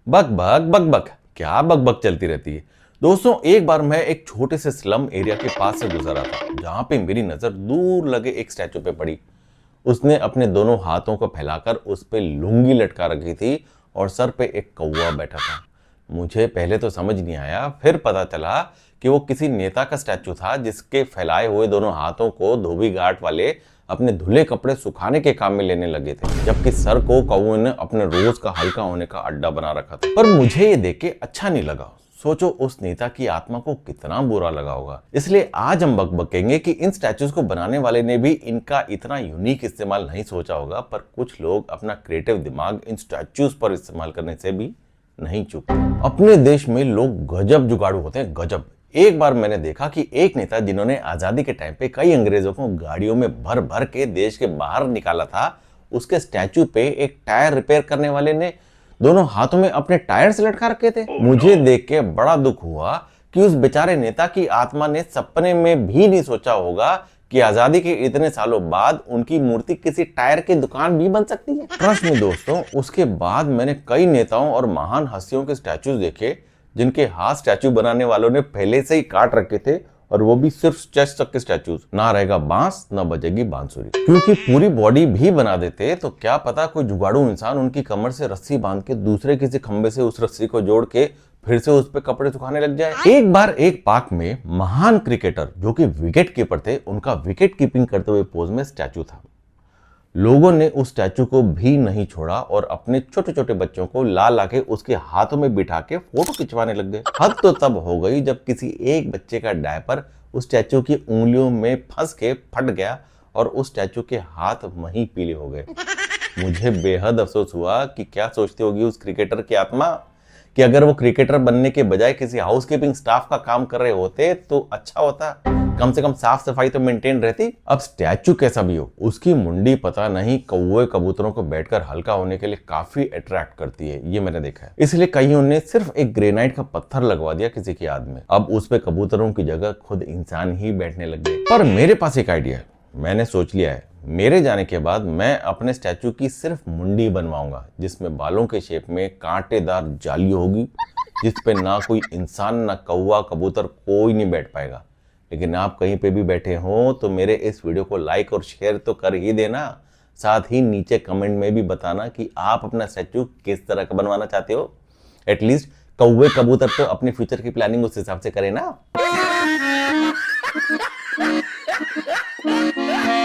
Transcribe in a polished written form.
बक बक बक बक, क्या बक बक चलती रहती है। दोस्तों, एक बार मैं एक छोटे से स्लम एरिया के पास से गुजर रहा था, जहां पे मेरी नजर दूर लगे एक स्टैचू पे पड़ी। उसने अपने दोनों हाथों को फैलाकर उस पे लुंगी लटका रखी थी और सर पे एक कौवा बैठा था। मुझे पहले तो समझ नहीं आया, फिर पता चला कि वो किसी नेता का स्टैचू था जिसके फैलाए हुए दोनों हाथों को धोबी घाट वाले अपने धुले कपड़े सुखाने के काम में लेने लगे थे, जबकि सर को कौवे ने अपने रोज का हल्का होने का अड्डा बना रखा था। पर मुझे ये देख के अच्छा नहीं लगा। सोचो उस नेता की आत्मा को कितना बुरा लगा होगा। इसलिए आज हम बकबकेंगे कि इन स्टैचूज को बनाने वाले ने भी इनका इतना यूनिक इस्तेमाल नहीं सोचा होगा, पर कुछ लोग अपना क्रिएटिव दिमाग इन स्टैचूज पर इस्तेमाल करने से भी नहीं चूकते। अपने देश में लोग गजब जुगाड़ू होते हैं, गजब। एक बार मैंने देखा कि एक नेता जिन्होंने आजादी के टाइम पे कई अंग्रेजों को गाड़ियों में भर भर के देश के बाहर निकाला था, उसके स्टैचू पे एक टायर रिपेयर करने वाले ने दोनों हाथों में अपने टायर्स लटका रखे थे। मुझे देख के बड़ा दुख हुआ कि उस बेचारे नेता की आत्मा ने सपने में भी नहीं सोचा होगा कि आजादी के इतने सालों बाद उनकी मूर्ति किसी टायर की दुकान भी बन सकती है। ट्रस्ट में दोस्तों, उसके बाद मैंने कई नेताओं और महान हस्तियों के स्टैचूज देखे जिनके हाथ स्टैचू बनाने वालों ने पहले से ही काट रखे थे, और वो भी सिर्फ चेस्ट तक के स्टैचूज। ना रहेगा बांस, ना बजेगी बांसुरी। क्योंकि पूरी बॉडी भी बना देते तो क्या पता कोई जुगाड़ू इंसान उनकी कमर से रस्सी बांध के दूसरे किसी खंबे से उस रस्सी को जोड़ के फिर से उस पे कपड़े सुखाने लग जाए। एक बार एक पार्क में महान क्रिकेटर जो कि विकेट कीपर थे, उनका विकेट कीपिंग करते हुए पोज में स्टैचू था। लोगों ने उस स्टैचू को भी नहीं छोड़ा और अपने छोटे छोटे बच्चों को ला ला के उसके हाथों में बिठा के फोटो खिंचवाने लग गए। हद तो तब हो गई जब किसी एक बच्चे का डायपर उस स्टैचू की उंगलियों में फंस के फट गया और उस स्टैचू के हाथ वहीं पीले हो गए। मुझे बेहद अफसोस हुआ कि क्या सोचती होगी उस क्रिकेटर की आत्मा, कि अगर वो क्रिकेटर बनने के बजाय किसी हाउसकीपिंग स्टाफ का काम कर रहे होते तो अच्छा होता, कम से कम साफ सफाई तो मेंटेन रहती। अब स्टैचू कैसा भी हो, उसकी मुंडी पता नहीं कौवे कबूतरों को बैठकर हल्का होने के लिए काफी अट्रैक्ट करती है, ये मैंने देखा है। इसलिए कईयों ने सिर्फ एक ग्रेनाइट का पत्थर लगवा दिया किसी की याद में। अब उस पे कबूतरों की जगह खुद इंसान ही बैठने लग गए। पर मेरे पास एक आइडिया है, मैंने सोच लिया है। मेरे जाने के बाद मैं अपने स्टैचू की सिर्फ मुंडी बनवाऊंगा, जिसमें बालों के शेप में कांटेदार जाली होगी, जिस पे ना कोई इंसान, ना कौवा कबूतर, कोई नहीं बैठ पाएगा। लेकिन आप कहीं पे भी बैठे हो तो मेरे इस वीडियो को लाइक और शेयर तो कर ही देना। साथ ही नीचे कमेंट में भी बताना कि आप अपना स्टैचू किस तरह का बनवाना चाहते हो। एटलीस्ट कौवे कबूतर तो अपने फ्यूचर की प्लानिंग उस हिसाब से करें ना।